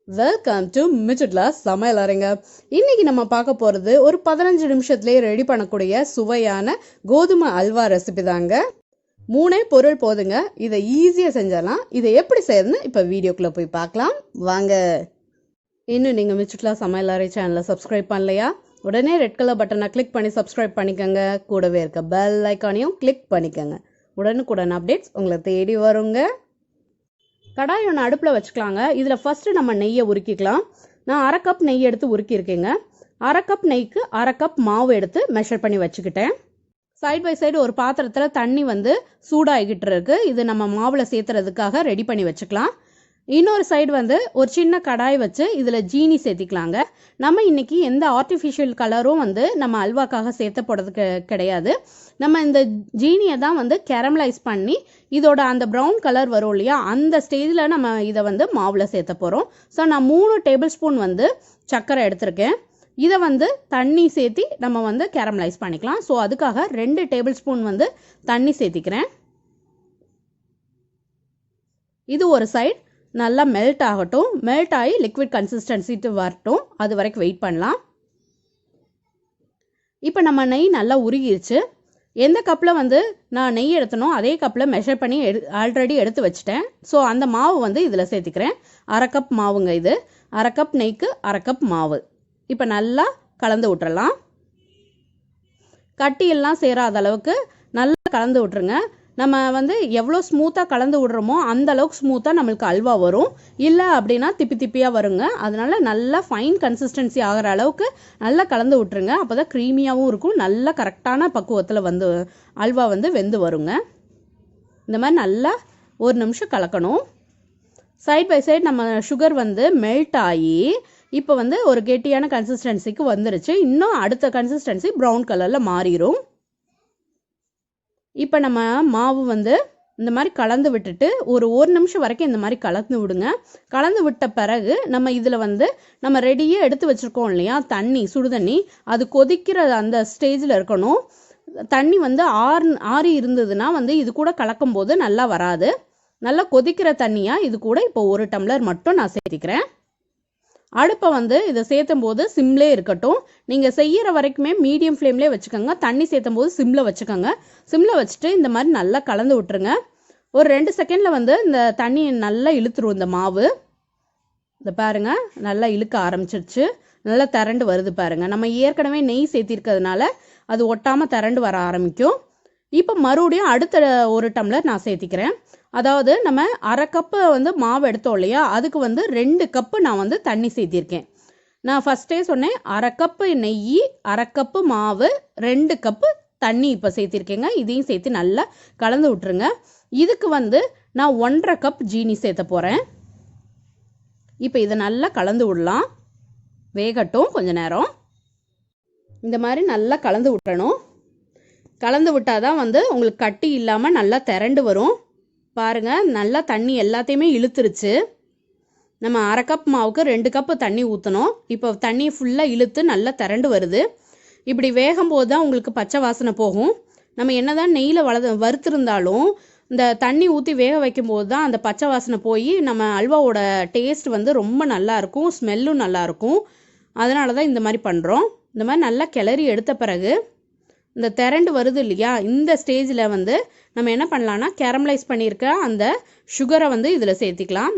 Welcome to மிட்லா சமையல் அறைங்க. இன்னைக்கு நம்ம பார்க்க போகிறது ஒரு 15 நிமிஷத்துலேயே ரெடி பண்ணக்கூடிய சுவையான கோதுமை அல்வா ரெசிபி தாங்க. 3 பொருள் போதுங்க. இதை ஈஸியாக செஞ்சிடலாம். இதை எப்படி செய்யறதுன்னு இப்போ வீடியோக்குள்ளே போய் பார்க்கலாம் வாங்க. இன்னும் நீங்கள் மிட்லா சமையல் அறை சேனலை சப்ஸ்கிரைப் பண்ணலையா? உடனே ரெட் கலர் பட்டனை கிளிக் பண்ணி சப்ஸ்கிரைப் பண்ணிக்கோங்க. கூடவே இருக்க பெல் ஐக்கானையும் கிளிக் பண்ணிக்கோங்க. உடனுக்குடன் அப்டேட்ஸ் உங்களை தேடி வருங்க. கடாய் ஒன்று அடுப்பில் வச்சுக்கலாங்க. இதில் ஃபஸ்ட்டு நம்ம நெய்யை உருக்கிக்கலாம். நான் 1/2 கப் நெய் எடுத்து உருக்கியிருக்கேங்க. 1/2 கப் நெய்க்கு 1/2 கப் மாவு எடுத்து மெஷர் பண்ணி வச்சுக்கிட்டேன். சைட் பை சைடு ஒரு பாத்திரத்தில் தண்ணி சூடாகிக்கிட்டு இருக்கு. இது நம்ம மாவில் சேர்த்துறதுக்காக ரெடி பண்ணி வச்சுக்கலாம். இன்னொரு சைடு ஒரு சின்ன கடாய் வச்சு இதில் ஜீனி சேர்த்திக்கலாங்க. நம்ம இன்னைக்கு எந்த ஆர்டிஃபிஷியல் கலரும் நம்ம அல்வாக்காக சேர்த்த போடுறது கிடையாது. நம்ம இந்த ஜீனியை தான் கேரமலைஸ் பண்ணி இதோட அந்த ப்ரௌன் கலர் வரும் இல்லையா, அந்த ஸ்டேஜில் நம்ம இதை மாவில் சேர்த்த போகிறோம். ஸோ நான் 3 டேபிள் ஸ்பூன் சர்க்கரை எடுத்திருக்கேன். இதை தண்ணி சேர்த்தி நம்ம கேரமலைஸ் பண்ணிக்கலாம். ஸோ அதுக்காக 2 டேபிள் ஸ்பூன் தண்ணி சேர்த்திக்கிறேன். இது ஒரு சைடு நல்லா மெல்ட் ஆகட்டும். மெல்ட் ஆகி லிக்விட் கன்சிஸ்டன்சிட்டு வரட்டும். அது வரைக்கும் வெயிட் பண்ணலாம். இப்போ நம்ம நெய் நல்லா உருகிருச்சு. எந்த கப்பில் நான் நெய் எடுத்தனோ அதே கப்பில் மெஷர் பண்ணி ஆல்ரெடி எடுத்து வச்சுட்டேன். ஸோ அந்த மாவு இதில் சேர்த்துக்கிறேன். 1/2 கப் மாவுங்க இது. 1/2 கப் நெய்க்கு 1/2 கப் மாவு. இப்போ நல்லா கலந்து விட்டுறலாம். கட்டியெல்லாம் சேராத அளவுக்கு நல்லா கலந்து விட்டுருங்க. நம்ம எவ்வளோ ஸ்மூத்தாக கலந்து விடுறோமோ அந்த அளவுக்கு ஸ்மூத்தாக நம்மளுக்கு அல்வா வரும். இல்லை அப்படின்னா திப்பி திப்பியாக வருங்க. அதனால நல்லா ஃபைன் கன்சிஸ்டன்சி ஆகிற அளவுக்கு நல்லா கலந்து விட்டுருங்க. அப்போ தான் க்ரீமியாகவும் இருக்கும். நல்லா கரெக்டான பக்குவத்தில் அல்வா வெந்து வருங்க. இந்த மாதிரி நல்லா 1 நிமிஷம் கலக்கணும். சைட் பை சைடு நம்ம சுகர் மெல்ட் ஆகி இப்போ ஒரு கெட்டியான கன்சிஸ்டன்சிக்கு வந்துருச்சு. இன்னும் அடுத்த கன்சிஸ்டன்சி ப்ரௌன் கலரில் மாறிடும். இப்போ நம்ம மாவு இந்த மாதிரி கலந்து விட்டுட்டு ஒரு நிமிஷம் வரைக்கும் இந்த மாதிரி கலந்து விடுங்க. கலந்து விட்ட பிறகு நம்ம இதில் நம்ம ரெடியாக எடுத்து வச்சுருக்கோம் இல்லையா தண்ணி, சுடுதண்ணி, அது கொதிக்கிற அந்த ஸ்டேஜில் இருக்கணும். தண்ணி ஆறி இருந்ததுன்னா இது கூட கலக்கும் போது நல்லா வராது. நல்லா கொதிக்கிற தண்ணியாக இது கூட இப்போ 1 டம்ளர் மட்டும் நான் சேர்த்திக்கிறேன். அடுப்பை இதை சேர்த்தும் போது சிம்லே இருக்கட்டும். நீங்கள் செய்கிற வரைக்குமே மீடியம் ஃப்ளேம்லேயே வச்சுக்கோங்க. தண்ணி சேர்த்தும் போது சிம்மில் வச்சுக்கோங்க. சிம்மில் வச்சுட்டு இந்த மாதிரி நல்லா கலந்து விட்டுருங்க. ஒரு 2 செகண்டில் இந்த தண்ணி நல்லா இழுத்துரும். இந்த மாவு இந்த பாருங்க நல்லா இழுக்க ஆரம்பிச்சிருச்சு. நல்லா திரண்டு வருது பாருங்க. நம்ம ஏற்கனவே நெய் சேர்த்திருக்கிறதுனால அது ஒட்டாமல் திரண்டு வர ஆரம்பிக்கும். இப்போ மறுபடியும் அடுத்த 1 டம்ளர் நான் சேர்த்திக்கிறேன். அதாவது நம்ம 1/2 கப்பு மாவு எடுத்தோம் இல்லையா, அதுக்கு 2 கப்பு நான் தண்ணி சேர்த்திருக்கேன். நான் ஃபஸ்ட்டே சொன்னேன் 1/2 கப்பு நெய், 1/2 கப்பு மாவு, 2 கப்பு தண்ணி இப்போ சேர்த்திருக்கேங்க. இதையும் சேர்த்து நல்லா கலந்து விட்டுருங்க. இதுக்கு நான் 1/2 கப் ஜீனி சேர்த்த போகிறேன். இப்போ இதை நல்லா கலந்து விடலாம். வேகட்டும் கொஞ்ச நேரம். இந்த மாதிரி நல்லா கலந்து விட்டுறணும். கலந்து விட்டால் தான் உங்களுக்கு கட்டி இல்லாமல் நல்லா திரண்டு வரும். பாருங்கள் நல்லா தண்ணி எல்லாத்தையுமே இழுத்துருச்சு. நம்ம 1/2 கப் மாவுக்கு 2 கப்பு தண்ணி ஊற்றணும். இப்போ தண்ணி ஃபுல்லாக இழுத்து நல்லா திரண்டு வருது. இப்படி வேகும் போது தான் உங்களுக்கு பச்சை வாசனை போகும். நம்ம என்ன தான் நெய்யில் வறுத்திருந்தாலும் இந்த தண்ணி ஊற்றி வேக வைக்கும் போது தான் அந்த பச்சை வாசனை போய் நம்ம அல்வாவோட டேஸ்ட் ரொம்ப நல்லாயிருக்கும். ஸ்மெல்லும் நல்லாயிருக்கும். அதனால தான் இந்த மாதிரி பண்ணுறோம். இந்த மாதிரி நல்லா கிளறி எடுத்த பிறகு இந்த திரண்டு வருது இல்லையா, இந்த ஸ்டேஜில் நம்ம என்ன பண்ணலான்னா கேரமலைஸ் பண்ணியிருக்க அந்த சுகரை இதில் சேர்த்திக்கலாம்.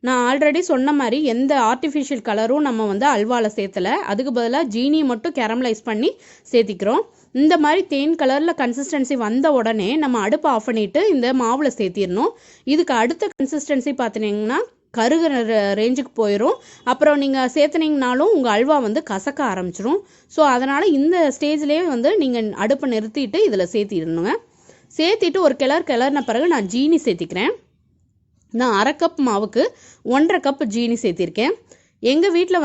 நான் ஆல்ரெடி சொன்ன மாதிரி எந்த ஆர்டிஃபிஷியல் கலரும் நம்ம அல்வாவில் சேர்த்தலை. அதுக்கு பதிலாக ஜீனி மட்டும் கேரமலைஸ் பண்ணி சேர்த்திக்கிறோம். இந்த மாதிரி தேன் கலரில் கன்சிஸ்டன்சி வந்த உடனே நம்ம அடுப்பை ஆஃப் பண்ணிவிட்டு இந்த மாவில் சேர்த்திடணும். இதுக்கு அடுத்த கன்சிஸ்டன்சி பார்த்தீங்கன்னா கருகிற ரேஞ்சுக்கு போயிடும். அப்புறம் நீங்கள் சேர்த்துனீங்கனாலும் உங்கள் அல்வா கசக்க ஆரம்பிச்சிடும். ஸோ அதனால் இந்த ஸ்டேஜ்லேயே நீங்கள் அடுப்பை நிறுத்திட்டு இதில் சேர்த்திடணுங்க. சேர்த்திட்டு ஒரு கிளறின பிறகு நான் ஜீனி சேர்த்திக்கிறேன். நான் 1/2 கப் மாவுக்கு 1/2 கப் ஜீனி சேர்த்திருக்கேன். எங்கள் வீட்டில்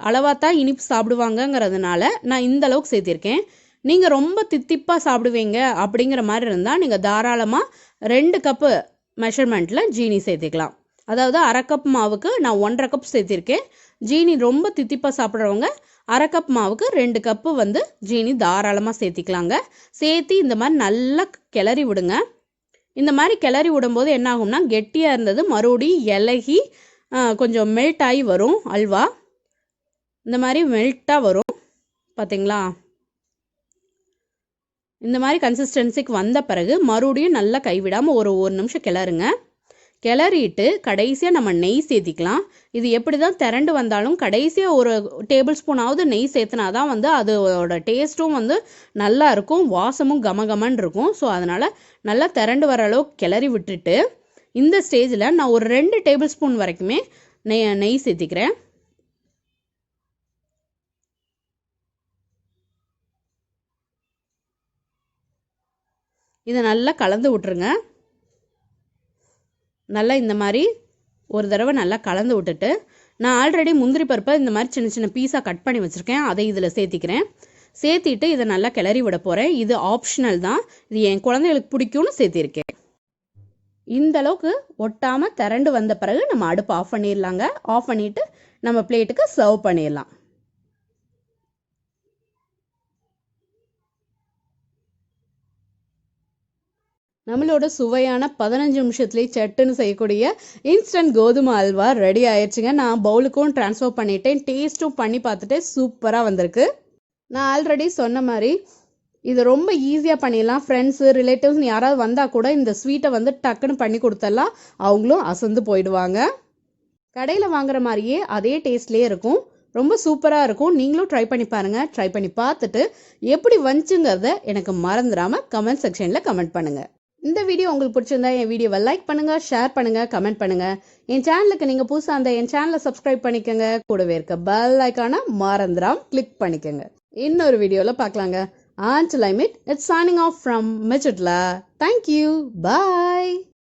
அளவாத்தான் இனிப்பு சாப்பிடுவாங்கங்கிறதுனால நான் இந்த அளவுக்கு சேர்த்திருக்கேன். நீங்கள் ரொம்ப தித்திப்பாக சாப்பிடுவீங்க அப்படிங்கிற மாதிரி இருந்தால் நீங்கள் தாராளமாக 2 கப்பு மெஷர்மெண்ட்டில் ஜீனி சேர்த்திக்கலாம். அதாவது 1/2 கப் மாவுக்கு நான் 1/2 கப் சேர்த்திருக்கேன். ஜீனி ரொம்ப தித்திப்பாக சாப்பிட்றவங்க 1/2 கப் மாவுக்கு 2 கப்பு ஜீனி தாராளமாக சேர்த்திக்கலாங்க. சேர்த்தி இந்த மாதிரி நல்லா கிளறி விடுங்க. இந்த மாதிரி கிளறி விடும்போது என்ன ஆகும்னா கெட்டியாக இருந்தது மறுபடியும் இலகி கொஞ்சம் மெல்ட் ஆகி வரும் அல்வா. இந்த மாதிரி மெல்ட்டாக வரும் பார்த்தீங்களா. இந்த மாதிரி கன்சிஸ்டன்சிக்கு வந்த பிறகு மறுபடியும் நல்லா கைவிடாமல் ஒரு நிமிஷம் கிளறுங்க. கிளறிட்டு கடைசியாக நம்ம நெய் சேர்த்திக்கலாம். இது எப்படி தான் திரண்டு வந்தாலும் கடைசியாக ஒரு டேபிள் ஸ்பூனாவது நெய் சேர்த்துனா தான் வந்து அதோட டேஸ்ட்டும் வந்து நல்லா இருக்கும், வாசமும் கமகமன்னு இருக்கும். ஸோ அதனால் நல்லா திரண்டு வர அளவுக்கு கிளறி விட்டுட்டு இந்த ஸ்டேஜில் நான் ஒரு 2 டேபிள் ஸ்பூன் வரைக்குமே நெய் சேர்த்திக்கிறேன். இதை நல்லா கலந்து விட்டுருங்க. நல்லா இந்த மாதிரி ஒரு தடவை நல்லா கலந்து விட்டுட்டு நான் ஆல்ரெடி முந்திரி பருப்பை இந்த மாதிரி சின்ன சின்ன பீஸாக கட் பண்ணி வச்சுருக்கேன், அதை இதில் சேர்த்திக்கிறேன். சேர்த்திட்டு இதை நல்லா கிளறி விட போகிறேன். இது ஆப்ஷனல் தான், இது என் குழந்தைகளுக்கு பிடிக்கும்னு சேர்த்திருக்கேன். இந்த அளவுக்கு ஒட்டாமல் திரண்டு வந்த பிறகு நம்ம அடுப்பு ஆஃப் பண்ணிடலாங்க. ஆஃப் பண்ணிவிட்டு நம்ம பிளேட்டுக்கு சர்வ் பண்ணிடலாம். நம்மளோட சுவையான 15 நிமிஷத்துலேயே சட்டுன்னு செய்யக்கூடிய இன்ஸ்டன்ட் கோதுமை அல்வா ரெடி ஆயிடுச்சுங்க. நான் பவுலுக்கும் ட்ரான்ஸ்ஃபர் பண்ணிட்டேன். டேஸ்ட்டும் பண்ணி பார்த்துட்டு சூப்பராக வந்திருக்கு. நான் ஆல்ரெடி சொன்ன மாதிரி இது ரொம்ப ஈஸியாக பண்ணிடலாம். ஃப்ரெண்ட்ஸு ரிலேட்டிவ்ஸ் யாராவது வந்தால் கூட இந்த ஸ்வீட்டை வந்து டக்குன்னு பண்ணி கொடுத்துடலாம், அவங்களும் அசந்து போயிடுவாங்க. கடையில் வாங்குற மாதிரியே அதே டேஸ்ட்லேயே இருக்கும், ரொம்ப சூப்பராக இருக்கும். நீங்களும் ட்ரை பண்ணி பாருங்கள். ட்ரை பண்ணி பார்த்துட்டு எப்படி வந்துச்சுங்கிறத எனக்கு மறந்துடாமல் கமெண்ட் செக்ஷனில் கமெண்ட் பண்ணுங்கள். இந்த வீடியோ உங்களுக்கு பிடிச்சிருந்தா என் வீடியோவை லைக் பண்ணுங்கள், ஷேர் பண்ணுங்கள், கமெண்ட் பண்ணுங்கள். என் சேனலுக்கு நீங்கள் புதுசாக இருந்தால் என் சேனலை சப்ஸ்கிரைப் பண்ணிக்கோங்க. கூடவே இருக்க பெல் ஐக்கானை மறந்துடாம கிளிக் பண்ணிக்கோங்க. இன்னொரு வீடியோவில் பார்க்கலாங்க. Until I meet, it's signing off from Michitla. Thank you. Bye.